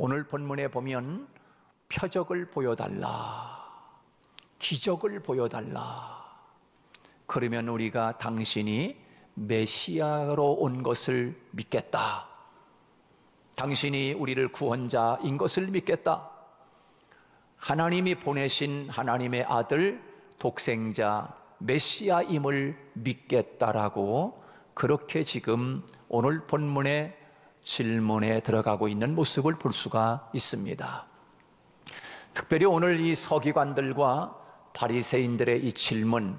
오늘 본문에 보면 표적을 보여달라, 기적을 보여달라. 그러면 우리가 당신이 메시아로 온 것을 믿겠다. 당신이 우리를 구원자인 것을 믿겠다. 하나님이 보내신 하나님의 아들 독생자 메시아임을 믿겠다라고 그렇게 지금 오늘 본문의 질문에 들어가고 있는 모습을 볼 수가 있습니다. 특별히 오늘 이 서기관들과 바리새인들의 이 질문,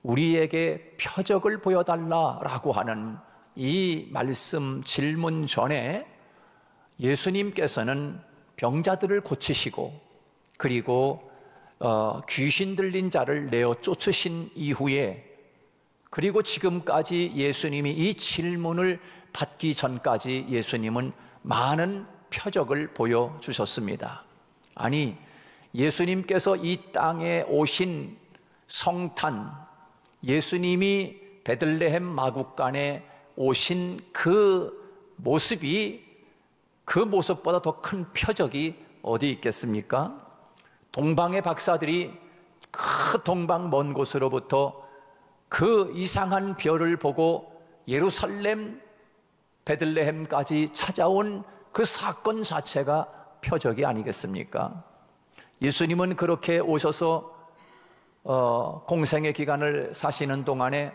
우리에게 표적을 보여달라라고 하는 이 말씀 질문 전에 예수님께서는 병자들을 고치시고 그리고 귀신 들린 자를 내어 쫓으신 이후에, 그리고 지금까지 예수님이 이 질문을 받기 전까지 예수님은 많은 표적을 보여주셨습니다. 아니, 예수님께서 이 땅에 오신 성탄, 예수님이 베들레헴 마구간에 오신 그 모습이, 그 모습보다 더 큰 표적이 어디 있겠습니까? 동방의 박사들이 그 동방 먼 곳으로부터 그 이상한 별을 보고 예루살렘 베들레헴까지 찾아온 그 사건 자체가 표적이 아니겠습니까? 예수님은 그렇게 오셔서 공생의 기간을 사시는 동안에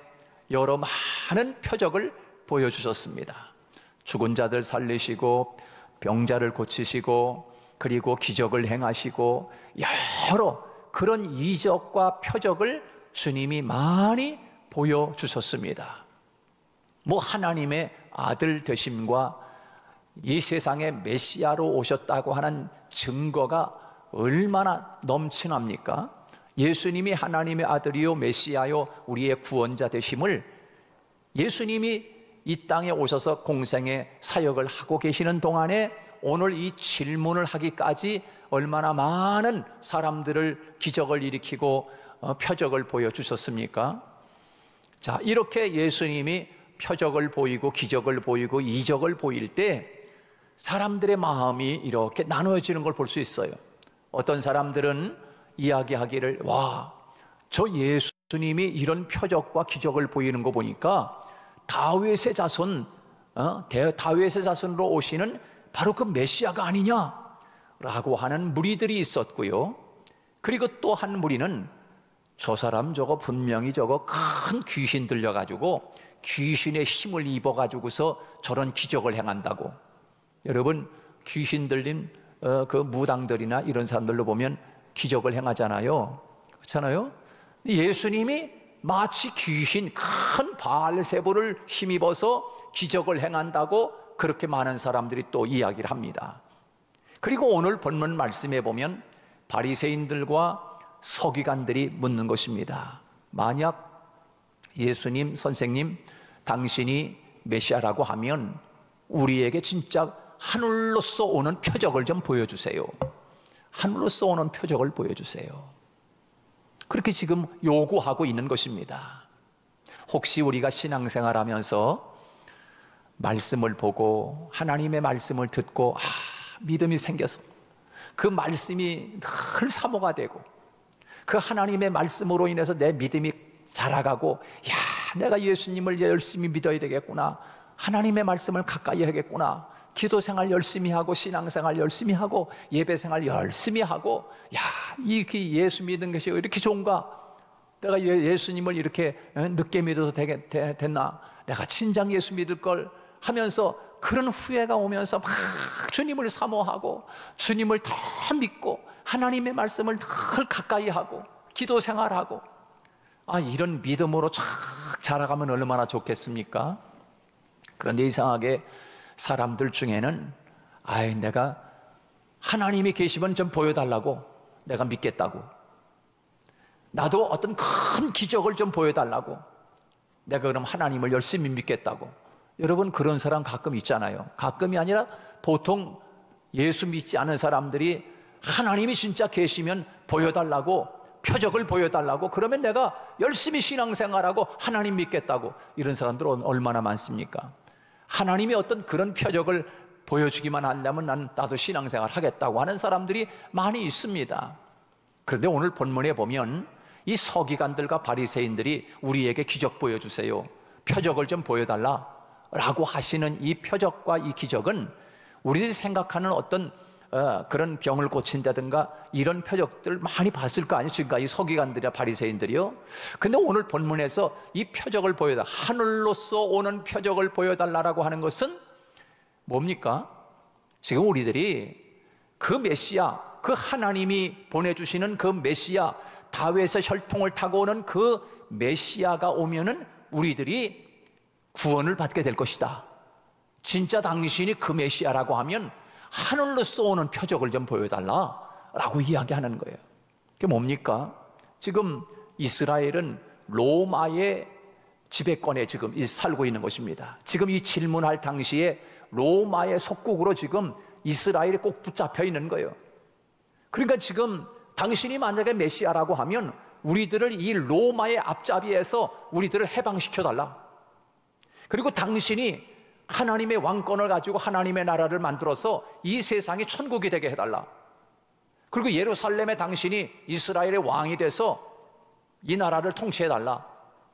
여러 많은 표적을 보여주셨습니다. 죽은 자들 살리시고 병자를 고치시고 그리고 기적을 행하시고 여러 그런 이적과 표적을 주님이 많이 보여주셨습니다. 뭐 하나님의 아들 되심과 이 세상에 메시아로 오셨다고 하는 증거가 얼마나 넘치납니까? 예수님이 하나님의 아들이요 메시아요 우리의 구원자 되심을 예수님이 이 땅에 오셔서 공생의 사역을 하고 계시는 동안에 오늘 이 질문을 하기까지 얼마나 많은 사람들을 기적을 일으키고 표적을 보여주셨습니까? 자, 이렇게 예수님이 표적을 보이고 기적을 보이고 이적을 보일 때 사람들의 마음이 이렇게 나누어지는 걸 볼 수 있어요. 어떤 사람들은 이야기하기를, 와, 저 예수님이 이런 표적과 기적을 보이는 거 보니까 다윗의 자손, 다윗의 자손으로 오시는 바로 그 메시아가 아니냐라고 하는 무리들이 있었고요. 그리고 또 한 무리는 저 사람 저거 분명히 저거 큰 귀신 들려가지고 귀신의 힘을 입어가지고서 저런 기적을 행한다고. 여러분, 귀신 들린 그 무당들이나 이런 사람들로 보면 기적을 행하잖아요. 그렇잖아요? 예수님이 마치 귀신 큰 바알세불을 힘입어서 기적을 행한다고 그렇게 많은 사람들이 또 이야기를 합니다. 그리고 오늘 본문 말씀에 보면 바리새인들과 서기관들이 묻는 것입니다. 만약 예수님 선생님 당신이 메시아라고 하면 우리에게 진짜 하늘로서 오는 표적을 좀 보여주세요. 하늘로서 오는 표적을 보여주세요. 그렇게 지금 요구하고 있는 것입니다. 혹시 우리가 신앙생활하면서 말씀을 보고 하나님의 말씀을 듣고 믿음이 생겨서 그 말씀이 늘 사모가 되고 그 하나님의 말씀으로 인해서 내 믿음이 자라가고, 야, 내가 예수님을 열심히 믿어야 되겠구나, 하나님의 말씀을 가까이 하겠구나, 기도생활 열심히 하고 신앙생활 열심히 하고 예배생활 열심히 하고, 야, 이렇게 예수 믿는 것이 왜 이렇게 좋은가, 내가 예수님을 이렇게 늦게 믿어도 됐나, 내가 진작 예수 믿을 걸 하면서 그런 후회가 오면서 막 주님을 사모하고 주님을 더 믿고 하나님의 말씀을 늘 가까이 하고 기도생활하고, 이런 믿음으로 쫙 자라가면 얼마나 좋겠습니까? 그런데 이상하게 사람들 중에는 내가 하나님이 계시면 좀 보여달라고, 내가 믿겠다고, 나도 어떤 큰 기적을 좀 보여달라고, 내가 그럼 하나님을 열심히 믿겠다고. 여러분, 그런 사람 가끔 있잖아요. 가끔이 아니라 보통 예수 믿지 않은 사람들이 하나님이 진짜 계시면 보여달라고, 표적을 보여달라고, 그러면 내가 열심히 신앙생활하고 하나님 믿겠다고. 이런 사람들은 얼마나 많습니까? 하나님이 어떤 그런 표적을 보여주기만 한다면 나도 신앙생활 하겠다고 하는 사람들이 많이 있습니다. 그런데 오늘 본문에 보면 이 서기관들과 바리새인들이 우리에게 기적 보여주세요, 표적을 좀 보여달라 라고 하시는 이 표적과 이 기적은 우리들이 생각하는 어떤 그런 병을 고친다든가 이런 표적들 많이 봤을 거 아니에요, 지금까지 이 서기관들이나 바리새인들이요. 근데 오늘 본문에서 이 표적을 보여달라, 하늘로서 오는 표적을 보여달라고 하는 것은 뭡니까? 지금 우리들이 그 메시아, 그 하나님이 보내주시는 그 메시아, 다윗의 혈통을 타고 오는 그 메시아가 오면은 우리들이 구원을 받게 될 것이다. 진짜 당신이 그 메시아라고 하면 하늘로서 오는 표적을 좀 보여달라라고 이야기하는 거예요. 그게 뭡니까? 지금 이스라엘은 로마의 지배권에 지금 살고 있는 것입니다. 지금 이 질문할 당시에 로마의 속국으로 지금 이스라엘이 꼭 붙잡혀 있는 거예요. 그러니까 지금 당신이 만약에 메시아라고 하면 우리들을 이 로마의 앞잡이에서 우리들을 해방시켜달라. 그리고 당신이 하나님의 왕권을 가지고 하나님의 나라를 만들어서 이 세상이 천국이 되게 해달라. 그리고 예루살렘에 당신이 이스라엘의 왕이 돼서 이 나라를 통치해달라.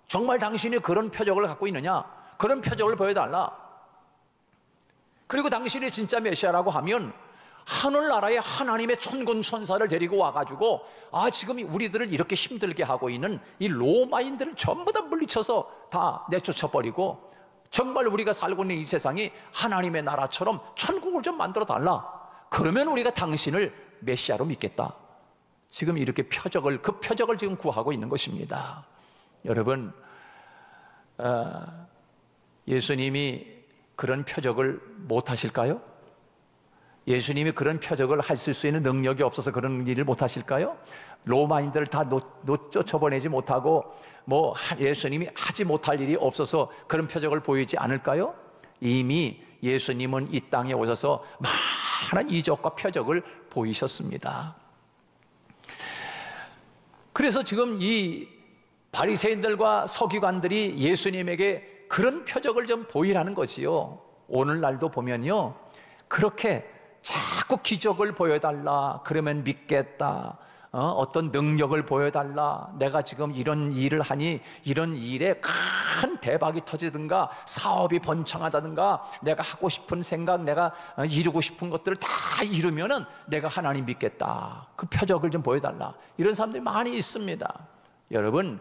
정말 당신이 그런 표적을 갖고 있느냐? 그런 표적을 보여달라. 그리고 당신이 진짜 메시아라고 하면 하늘나라에 하나님의 천군 천사를 데리고 와가지고 지금 우리들을 이렇게 힘들게 하고 있는 이 로마인들을 전부 다 물리쳐서 다 내쫓아버리고 정말 우리가 살고 있는 이 세상이 하나님의 나라처럼 천국을 좀 만들어 달라. 그러면 우리가 당신을 메시아로 믿겠다. 지금 이렇게 그 표적을 지금 구하고 있는 것입니다. 여러분, 예수님이 그런 표적을 못 하실까요? 예수님이 그런 표적을 하실 수 있는 능력이 없어서 그런 일을 못 하실까요? 로마인들을 다 쫓아보내지 못하고 예수님이 하지 못할 일이 없어서 그런 표적을 보이지 않을까요? 이미 예수님은 이 땅에 오셔서 많은 이적과 표적을 보이셨습니다. 그래서 지금 이 바리새인들과 서기관들이 예수님에게 그런 표적을 좀 보이라는 거지요. 오늘날도 보면요, 그렇게 자꾸 기적을 보여달라, 그러면 믿겠다, 어떤 능력을 보여달라, 내가 지금 이런 일을 하니 이런 일에 큰 대박이 터지든가 사업이 번창하다든가 내가 하고 싶은 생각, 내가 이루고 싶은 것들을 다 이루면은 내가 하나님 믿겠다, 그 표적을 좀 보여달라, 이런 사람들이 많이 있습니다. 여러분,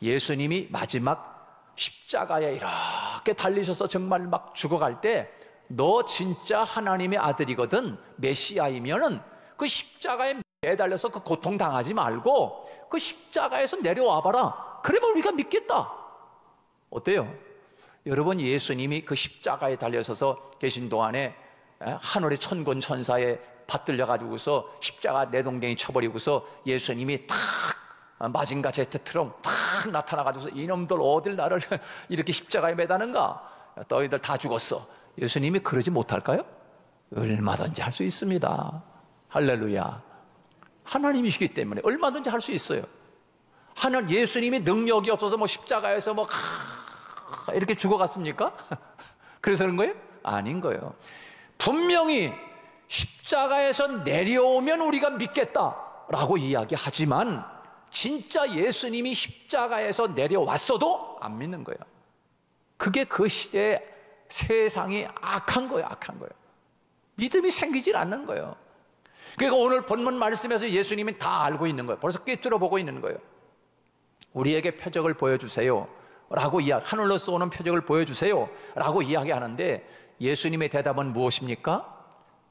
예수님이 마지막 십자가에 이렇게 달리셔서 정말 막 죽어갈 때 너 진짜 하나님의 아들이거든, 메시아이면은 그 십자가에 매달려서 그 고통 당하지 말고 그 십자가에서 내려와 봐라. 그러면 우리가 믿겠다. 어때요? 여러분, 예수님이 그 십자가에 달려서서 계신 동안에 하늘의 천군 천사에 받들려 가지고서 십자가 내동댕이 쳐버리고서 예수님이 탁 마징가 제트처럼 탁 나타나 가지고서 이놈들 어딜 나를 이렇게 십자가에 매다는가? 너희들 다 죽었어. 예수님이 그러지 못할까요? 얼마든지 할 수 있습니다. 할렐루야. 하나님이시기 때문에 얼마든지 할 수 있어요. 예수님이 능력이 없어서 십자가에서 이렇게 죽어갔습니까? 그래서 그런 거예요? 아닌 거예요. 분명히 십자가에서 내려오면 우리가 믿겠다라고 이야기하지만 진짜 예수님이 십자가에서 내려왔어도 안 믿는 거예요. 그게 그 시대에 세상이 악한 거예요. 악한 거예요. 믿음이 생기질 않는 거예요. 그러니까 오늘 본문 말씀에서 예수님이 다 알고 있는 거예요. 벌써 꿰뚫어 보고 있는 거예요. 우리에게 표적을 보여주세요 라고 하늘로서 오는 표적을 보여주세요 라고 이야기하는데 예수님의 대답은 무엇입니까?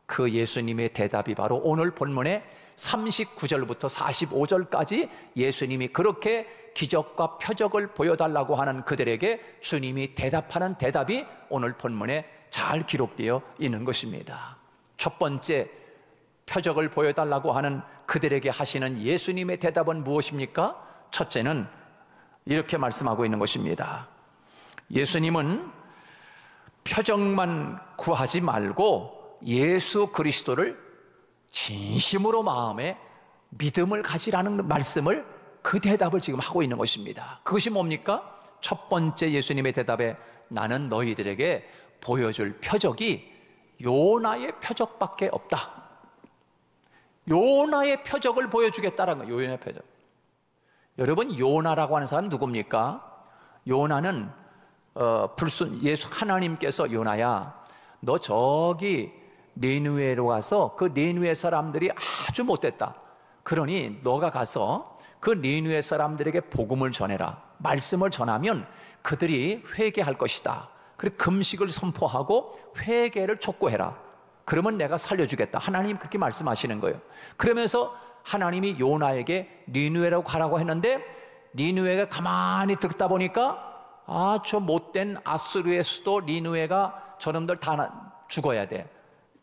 그 예수님의 대답이 바로 오늘 본문의 39절부터 45절까지 예수님이 그렇게 기적과 표적을 보여달라고 하는 그들에게 주님이 대답하는 대답이 오늘 본문에 잘 기록되어 있는 것입니다. 첫 번째, 표적을 보여달라고 하는 그들에게 하시는 예수님의 대답은 무엇입니까? 첫째는 이렇게 말씀하고 있는 것입니다. 예수님은 표적만 구하지 말고 예수 그리스도를 진심으로 마음에 믿음을 가지라는 말씀을, 그 대답을 지금 하고 있는 것입니다. 그것이 뭡니까? 첫 번째 예수님의 대답에 나는 너희들에게 보여줄 표적이 요나의 표적밖에 없다. 요나의 표적을 보여주겠다라는 거예요. 요나의 표적. 여러분, 요나라고 하는 사람 누굽니까? 요나는 예수 하나님께서 요나야, 너 저기 니느웨로 가서 그 니느웨 사람들이 아주 못됐다. 그러니 너가 가서 그 니느웨 사람들에게 복음을 전해라. 말씀을 전하면 그들이 회개할 것이다. 그리고 금식을 선포하고 회개를 촉구해라. 그러면 내가 살려주겠다. 하나님 그렇게 말씀하시는 거예요. 그러면서 하나님이 요나에게 니느웨로 가라고 했는데 니느웨가 가만히 듣다 보니까 저 못된 아수르의 수도 니느웨가 저놈들 다 죽어야 돼.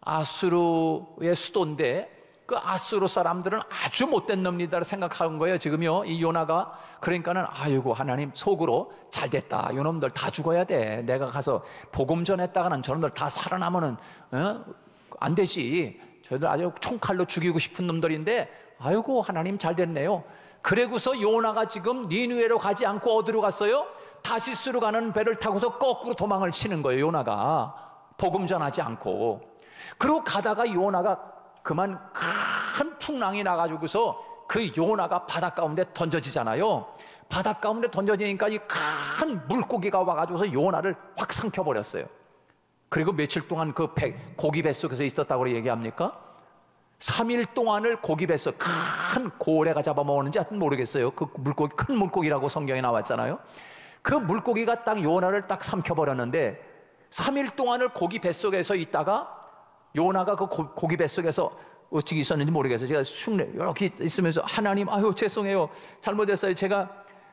아수르의 수도인데 그 아수르 사람들은 아주 못된 놈이다 생각하는 거예요. 지금요, 이 요나가. 그러니까는 아이고 하나님, 속으로 잘됐다. 요놈들 다 죽어야 돼. 내가 가서 복음 전했다가는 저놈들 다 살아나면은 안 되지. 저희들 아주 총칼로 죽이고 싶은 놈들인데 아이고 하나님 잘됐네요. 그래고서 요나가 지금 니느웨로 가지 않고 어디로 갔어요? 다시스로 가는 배를 타고서 거꾸로 도망을 치는 거예요. 요나가 복음 전하지 않고. 그리고 가다가 요나가 그만 큰 풍랑이 나가지고서 그 요나가 바닷 가운데 던져지잖아요. 바닷 가운데 던져지니까 이 큰 물고기가 와가지고서 요나를 확 삼켜버렸어요. 그리고 며칠 동안 그 고기 뱃속에서 있었다고 얘기합니까? 3일 동안을 고기 뱃속, 큰 고래가 잡아먹었는지 하여튼 모르겠어요. 그 물고기, 큰 물고기라고 성경에 나왔잖아요. 그 물고기가 딱 요나를 딱 삼켜버렸는데 3일 동안을 고기 뱃속에서 있다가 요나가 그 고기 뱃속에서 어떻게 있었는지 모르겠어요. 제가 흉내 이렇게 있으면서 하나님, 아유 죄송해요, 잘못했어요. 제가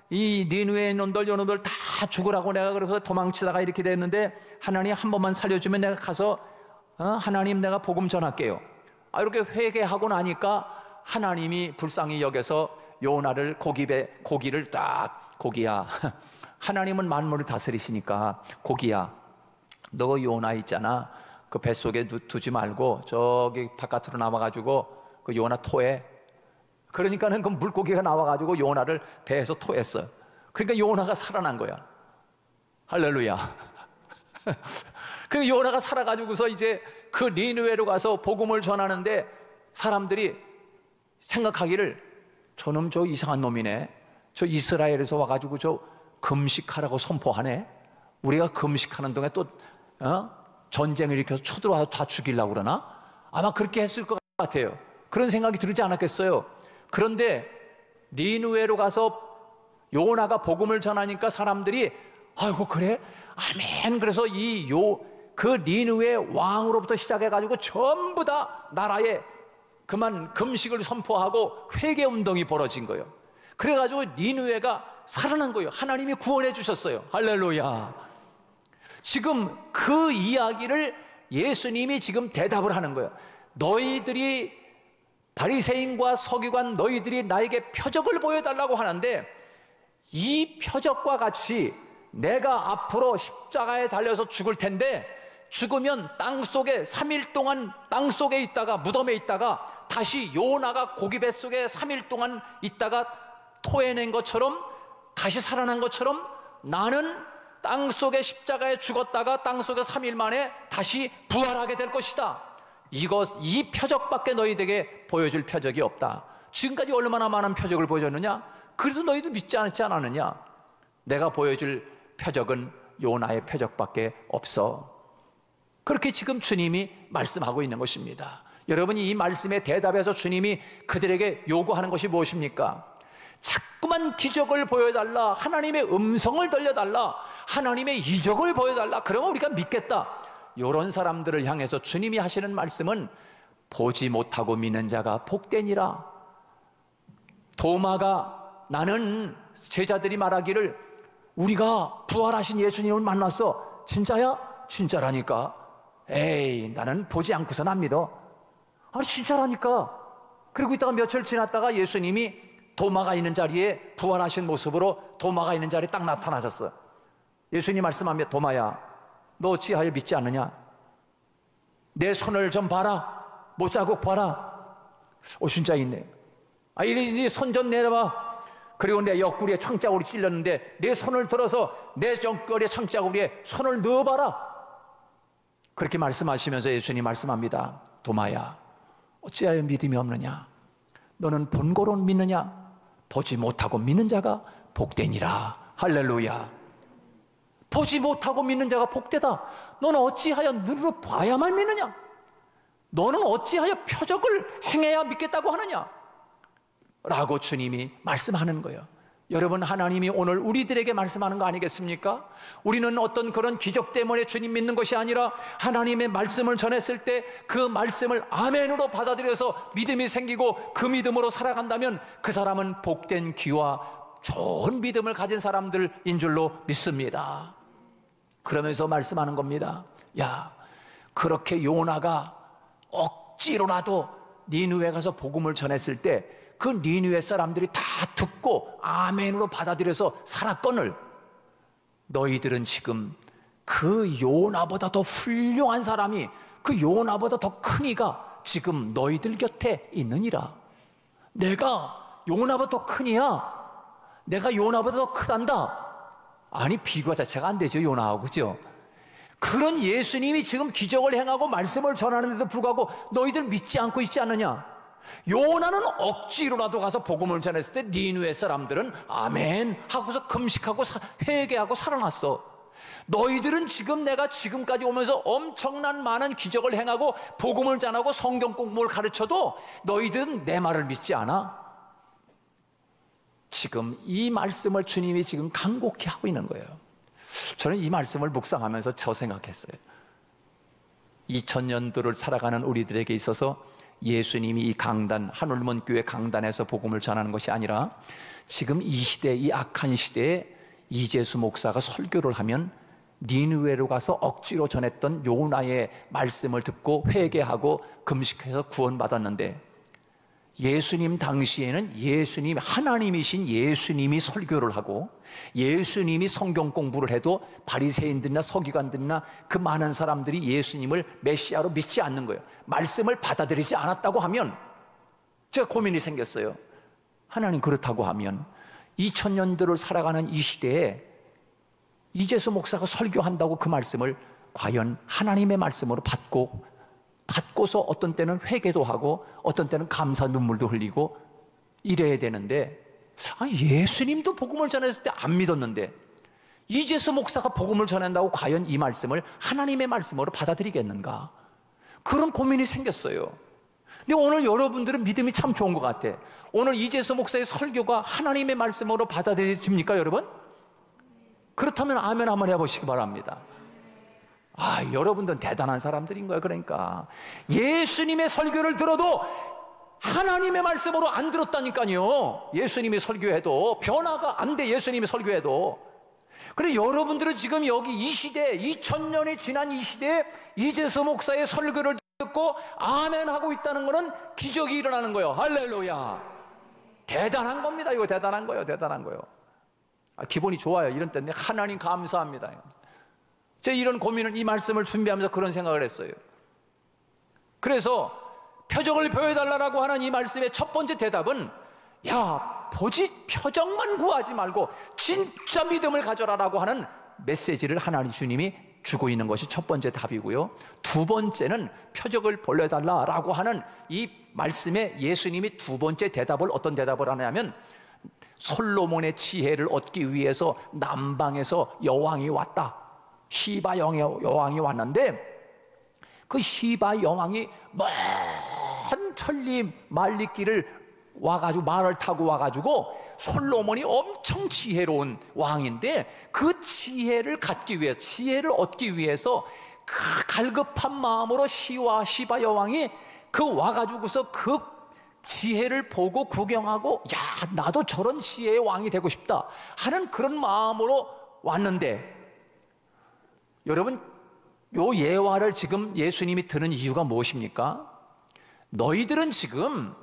이 니느웨 놈들 요놈들 다 죽으라고 내가 그래서 도망치다가 이렇게 됐는데 하나님 한 번만 살려주면 내가 가서 하나님 내가 복음 전할게요. 이렇게 회개하고 나니까 하나님이 불쌍히 여겨서 요나를 고기를 딱, 고기야, 하나님은 만물을 다스리시니까 고기야, 너 요나 있잖아, 그 뱃속에 두지 말고 저기 바깥으로 나와가지고 그 요나 토해. 그러니까는 그 물고기가 나와가지고 요나를 배에서 토했어요. 그러니까 요나가 살아난 거야. 할렐루야. 그 요나가 살아가지고서 이제 그 니느웨로 가서 복음을 전하는데 사람들이 생각하기를 저놈 저 이상한 놈이네. 저 이스라엘에서 와가지고 저 금식하라고 선포하네. 우리가 금식하는 동안에 또 전쟁을 일으켜서 쳐들어와서 다 죽이려고 그러나? 아마 그렇게 했을 것 같아요. 그런 생각이 들지 않았겠어요. 그런데 니느웨로 가서 요나가 복음을 전하니까 사람들이 아이고 그래? 아멘. 그래서 그 니느웨 왕으로부터 시작해가지고 전부 다 나라에 그만 금식을 선포하고 회개 운동이 벌어진 거예요. 그래가지고 니느웨가 살아난 거예요. 하나님이 구원해 주셨어요. 할렐루야. 지금 그 이야기를 예수님이 지금 대답을 하는 거예요. 너희들이 바리새인과 서기관 너희들이 나에게 표적을 보여달라고 하는데 이 표적과 같이 내가 앞으로 십자가에 달려서 죽을 텐데 죽으면 땅속에 3일 동안 땅속에 있다가 무덤에 있다가 다시 요나가 고기 뱃속에 3일 동안 있다가 토해낸 것처럼 다시 살아난 것처럼 나는 땅속에 십자가에 죽었다가 땅속에 3일 만에 다시 부활하게 될 것이다. 이 표적밖에 너희에게 보여줄 표적이 없다. 지금까지 얼마나 많은 표적을 보여줬느냐? 그래도 너희도 믿지 않지 않았느냐? 내가 보여줄 표적은 요나의 표적밖에 없어. 그렇게 지금 주님이 말씀하고 있는 것입니다. 여러분이 이 말씀에 대답해서 주님이 그들에게 요구하는 것이 무엇입니까? 자꾸만 기적을 보여달라, 하나님의 음성을 들려달라, 하나님의 이적을 보여달라. 그러면 우리가 믿겠다. 이런 사람들을 향해서 주님이 하시는 말씀은 보지 못하고 믿는 자가 복되니라. 도마가, 나는 제자들이 말하기를 우리가 부활하신 예수님을 만났어. 진짜야? 진짜라니까. 에이, 나는 보지 않고선 안 믿어. 아니 진짜라니까. 그리고 있다가 며칠 지났다가 예수님이 도마가 있는 자리에 부활하신 모습으로 도마가 있는 자리에 딱 나타나셨어요. 예수님 말씀하며 도마야, 너 어찌하여 믿지 않느냐? 내 손을 좀 봐라. 못자국 봐라. 진짜 있네. 이리 손 좀 내려봐. 그리고 내 옆구리에 창자국이 찔렸는데 내 손을 들어서 내 옆구리에 창자국에 손을 넣어봐라. 그렇게 말씀하시면서 예수님 말씀합니다. 도마야, 어찌하여 믿음이 없느냐? 너는 본고로 믿느냐? 보지 못하고 믿는 자가 복되니라. 할렐루야. 보지 못하고 믿는 자가 복되다. 너는 어찌하여 눈으로 봐야만 믿느냐? 너는 어찌하여 표적을 행해야 믿겠다고 하느냐? 라고 주님이 말씀하는 거예요. 여러분, 하나님이 오늘 우리들에게 말씀하는 거 아니겠습니까? 우리는 어떤 그런 기적 때문에 주님 믿는 것이 아니라 하나님의 말씀을 전했을 때 그 말씀을 아멘으로 받아들여서 믿음이 생기고 그 믿음으로 살아간다면 그 사람은 복된 귀와 좋은 믿음을 가진 사람들인 줄로 믿습니다. 그러면서 말씀하는 겁니다. 야, 그렇게 요나가 억지로라도 니느웨 가서 복음을 전했을 때 그 니느웨 사람들이 다 듣고 아멘으로 받아들여서 살았거늘 너희들은 지금 그 요나보다 더 훌륭한 사람이, 그 요나보다 더 큰 이가 지금 너희들 곁에 있느니라. 내가 요나보다 더 크니야? 내가 요나보다 더 크단다? 아니, 비교 자체가 안 되죠, 요나하고. 그죠? 그런 예수님이 지금 기적을 행하고 말씀을 전하는데도 불구하고 너희들 믿지 않고 있지 않느냐? 요나는 억지로라도 가서 복음을 전했을 때 니느웨 사람들은 아멘 하고서 금식하고 회개하고 살아났어. 너희들은 지금 내가 지금까지 오면서 엄청난 많은 기적을 행하고 복음을 전하고 성경 공부를 가르쳐도 너희들은 내 말을 믿지 않아. 지금 이 말씀을 주님이 지금 간곡히 하고 있는 거예요. 저는 이 말씀을 묵상하면서 저 생각했어요. 2000년도를 살아가는 우리들에게 있어서 예수님이 이 강단, 한울문 교회 강단에서 복음을 전하는 것이 아니라 지금 이 시대, 이 악한 시대에 이재수 목사가 설교를 하면 니느웨로 가서 억지로 전했던 요나의 말씀을 듣고 회개하고 금식해서 구원받았는데, 예수님 당시에는 예수님, 하나님이신 예수님이 설교를 하고 예수님이 성경 공부를 해도 바리새인들이나 서기관들이나 그 많은 사람들이 예수님을 메시아로 믿지 않는 거예요. 말씀을 받아들이지 않았다고 하면 제가 고민이 생겼어요. 하나님, 그렇다고 하면 2000년도를 살아가는 이 시대에 이재수 목사가 설교한다고 그 말씀을 과연 하나님의 말씀으로 받고서 어떤 때는 회개도 하고 어떤 때는 감사 눈물도 흘리고 이래야 되는데, 아니, 예수님도 복음을 전했을 때 안 믿었는데 이재수 목사가 복음을 전한다고 과연 이 말씀을 하나님의 말씀으로 받아들이겠는가? 그런 고민이 생겼어요. 근데 오늘 여러분들은 믿음이 참 좋은 것 같아. 오늘 이재수 목사의 설교가 하나님의 말씀으로 받아들여집니까, 여러분? 그렇다면 아멘 한번 해보시기 바랍니다. 아, 여러분들은 대단한 사람들인 거예요. 그러니까 예수님의 설교를 들어도 하나님의 말씀으로 안 들었다니까요. 예수님이 설교해도 변화가 안 돼. 예수님이 설교해도. 그래, 여러분들은 지금 여기 이 시대, 2000년이 지난 이 시대에 이재수 목사의 설교를 듣고 아멘 하고 있다는 것은 기적이 일어나는 거예요. 할렐루야. 대단한 겁니다. 이거 대단한 거예요. 대단한 거예요. 아, 기분이 좋아요. 이런 때는 하나님 감사합니다. 제가 이런 고민을, 이 말씀을 준비하면서 그런 생각을 했어요. 그래서 표적을 보여달라고 하는 이 말씀의 첫 번째 대답은, 야, 보지 표적만 구하지 말고 진짜 믿음을 가져라라고 하는 메시지를 하나님 주님이 주고 있는 것이 첫 번째 답이고요. 두 번째는 표적을 보여달라라고 하는 이 말씀에 예수님이 두 번째 대답을, 어떤 대답을 하냐면, 솔로몬의 지혜를 얻기 위해서 남방에서 여왕이 왔다. 시바 여왕이 왔는데 그 시바 여왕이 먼 천리 말리길을 와가지고 말을 타고 와가지고, 솔로몬이 엄청 지혜로운 왕인데 그 지혜를 갖기 위해, 지혜를 얻기 위해서 그 갈급한 마음으로 시바 여왕이 그 와가지고서 그 지혜를 보고 구경하고, 야, 나도 저런 지혜의 왕이 되고 싶다 하는 그런 마음으로 왔는데, 여러분, 요 예화를 지금 예수님이 드는 이유가 무엇입니까? 너희들은 지금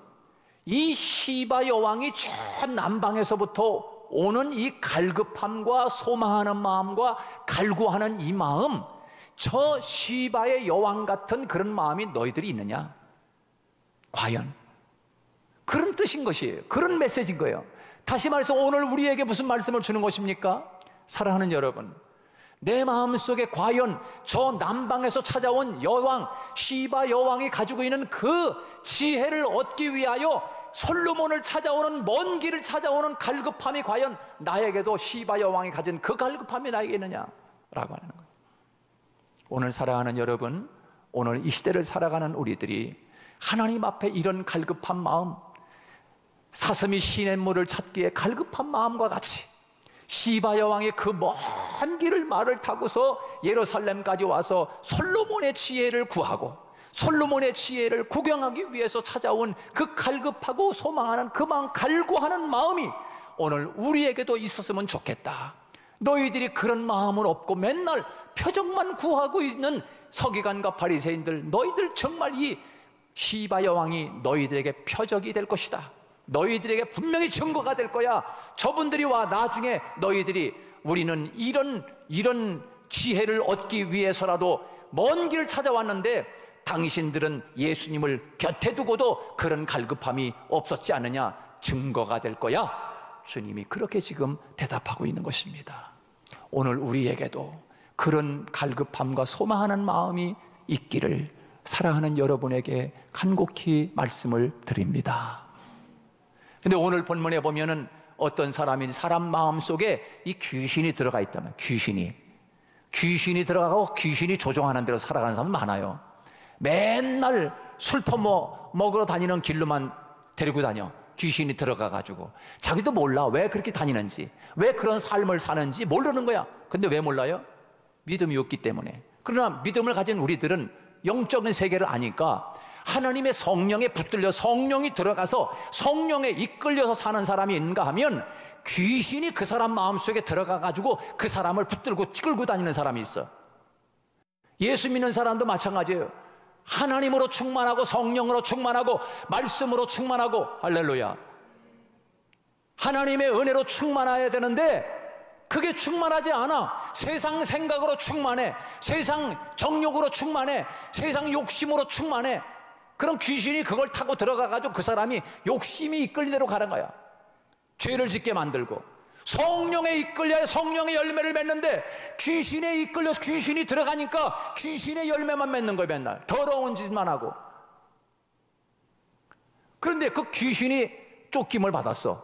이 시바 여왕이 저 남방에서부터 오는 이 갈급함과 소망하는 마음과 갈구하는 이 마음, 저 시바의 여왕 같은 그런 마음이 너희들이 있느냐? 과연 그런 뜻인 것이에요. 그런 메시지인 거예요. 다시 말해서 오늘 우리에게 무슨 말씀을 주는 것입니까? 사랑하는 여러분, 내 마음속에 과연 저 남방에서 찾아온 여왕 시바 여왕이 가지고 있는 그 지혜를 얻기 위하여 솔로몬을 찾아오는, 먼 길을 찾아오는 갈급함이 과연 나에게도 시바 여왕이 가진 그 갈급함이 나에게 있느냐라고 하는 거예요. 오늘 살아가는 여러분, 오늘 이 시대를 살아가는 우리들이 하나님 앞에 이런 갈급한 마음, 사슴이 시냇물을 찾기에 갈급한 마음과 같이 시바 여왕의 그 먼 길을 말을 타고서 예루살렘까지 와서 솔로몬의 지혜를 구하고 솔로몬의 지혜를 구경하기 위해서 찾아온 그 갈급하고 소망하는 그 마음, 갈구하는 마음이 오늘 우리에게도 있었으면 좋겠다. 너희들이 그런 마음을 없고 맨날 표적만 구하고 있는 서기관과 바리새인들, 너희들 정말 이 시바 여왕이 너희들에게 표적이 될 것이다. 너희들에게 분명히 증거가 될 거야. 저분들이 와 나중에 너희들이 우리는 이런 지혜를 얻기 위해서라도 먼 길을 찾아왔는데 당신들은 예수님을 곁에 두고도 그런 갈급함이 없었지 않느냐, 증거가 될 거야. 주님이 그렇게 지금 대답하고 있는 것입니다. 오늘 우리에게도 그런 갈급함과 소망하는 마음이 있기를 사랑하는 여러분에게 간곡히 말씀을 드립니다. 근데 오늘 본문에 보면은 어떤 사람이 사람 마음 속에 이 귀신이 들어가 있다면, 귀신이 들어가고 귀신이 조종하는 대로 살아가는 사람 많아요. 맨날 술 퍼먹으러 다니는 길로만 데리고 다녀. 귀신이 들어가가지고 자기도 몰라 왜 그렇게 다니는지, 왜 그런 삶을 사는지 모르는 거야. 근데 왜 몰라요? 믿음이 없기 때문에. 그러나 믿음을 가진 우리들은 영적인 세계를 아니까 하나님의 성령에 붙들려 성령이 들어가서 성령에 이끌려서 사는 사람이 있는가 하면 귀신이 그 사람 마음속에 들어가가지고 그 사람을 붙들고 끌고 다니는 사람이 있어. 예수 믿는 사람도 마찬가지예요. 하나님으로 충만하고 성령으로 충만하고 말씀으로 충만하고, 할렐루야, 하나님의 은혜로 충만해야 되는데 그게 충만하지 않아. 세상 생각으로 충만해, 세상 정욕으로 충만해, 세상 욕심으로 충만해. 그럼 귀신이 그걸 타고 들어가가지고 그 사람이 욕심이 이끌린 대로 가는 거야. 죄를 짓게 만들고. 성령에 이끌려야 성령의 열매를 맺는데 귀신에 이끌려서 귀신이 들어가니까 귀신의 열매만 맺는 거야. 맨날 더러운 짓만 하고. 그런데 그 귀신이 쫓김을 받았어.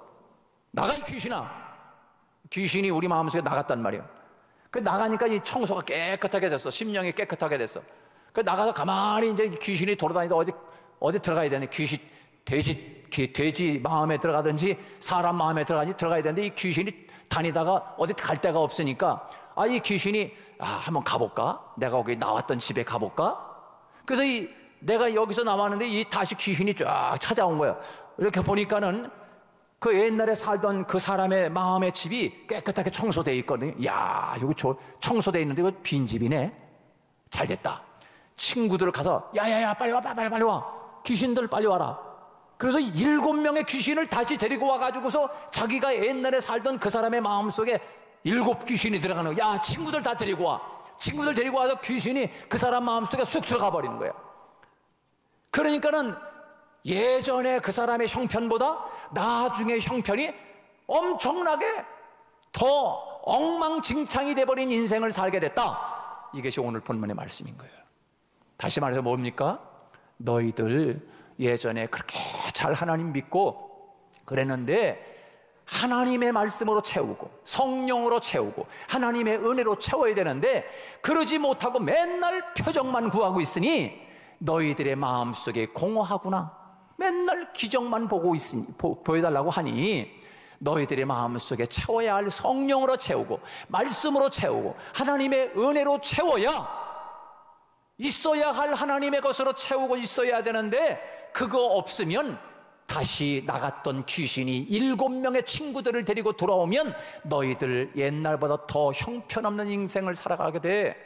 나가, 이 귀신아. 귀신이 우리 마음속에 나갔단 말이야. 그 나가니까 이 청소가 깨끗하게 됐어. 심령이 깨끗하게 됐어. 그 나가서 가만히 이제 귀신이 돌아다니다 어디 들어가야 되네. 돼지 마음에 들어가든지 사람 마음에 들어가야 되는데 이 귀신이 다니다가 어디 갈 데가 없으니까 이 귀신이 한번 가볼까? 내가 거기 나왔던 집에 가볼까? 그래서 내가 여기서 나왔는데 다시 귀신이 쫙 찾아온 거야. 이렇게 보니까는 그 옛날에 살던 그 사람의 마음의 집이 깨끗하게 청소되어 있거든요. 야, 여기 청소되어 있는데 이거 빈 집이네. 잘 됐다. 친구들 가서 야야야 빨리 와, 빨리 와. 귀신들 빨리 와라. 그래서 7명의 귀신을 다시 데리고 와가지고서 자기가 옛날에 살던 그 사람의 마음속에 7 귀신이 들어가는 거야. 야, 친구들 다 데리고 와. 친구들 데리고 와서 귀신이 그 사람 마음속에 쑥 들어가 버리는 거야. 그러니까는 예전에 그 사람의 형편보다 나중에 형편이 엄청나게 더 엉망진창이 돼버린 인생을 살게 됐다. 이것이 오늘 본문의 말씀인 거예요. 다시 말해서 뭡니까? 너희들 예전에 그렇게 잘 하나님 믿고 그랬는데 하나님의 말씀으로 채우고 성령으로 채우고 하나님의 은혜로 채워야 되는데 그러지 못하고 맨날 표적만 구하고 있으니 너희들의 마음속에 공허하구나. 맨날 기적만 보여달라고 하니 너희들의 마음속에 채워야 할 성령으로 채우고 말씀으로 채우고 하나님의 은혜로 채워야 있어야 할 하나님의 것으로 채우고 있어야 되는데 그거 없으면 다시 나갔던 귀신이 7명의 친구들을 데리고 돌아오면 너희들 옛날보다 더 형편없는 인생을 살아가게 돼.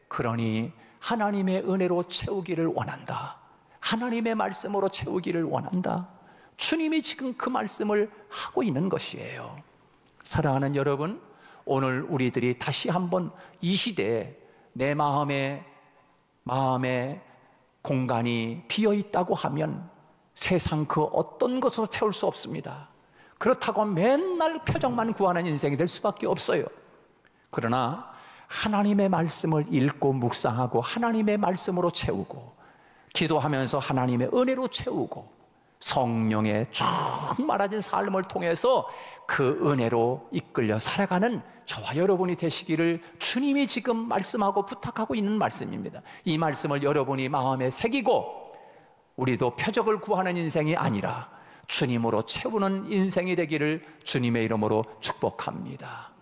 그러니 하나님의 은혜로 채우기를 원한다. 하나님의 말씀으로 채우기를 원한다. 주님이 지금 그 말씀을 하고 있는 것이에요. 사랑하는 여러분, 오늘 우리들이 다시 한번 이 시대에 내 마음에 공간이 비어 있다고 하면 세상 그 어떤 것으로 채울 수 없습니다. 그렇다고 맨날 표적만 구하는 인생이 될 수밖에 없어요. 그러나 하나님의 말씀을 읽고 묵상하고 하나님의 말씀으로 채우고 기도하면서 하나님의 은혜로 채우고 성령의 충만하신 삶을 통해서 그 은혜로 이끌려 살아가는 저와 여러분이 되시기를 주님이 지금 말씀하고 부탁하고 있는 말씀입니다. 이 말씀을 여러분이 마음에 새기고 우리도 표적을 구하는 인생이 아니라 주님으로 채우는 인생이 되기를 주님의 이름으로 축복합니다.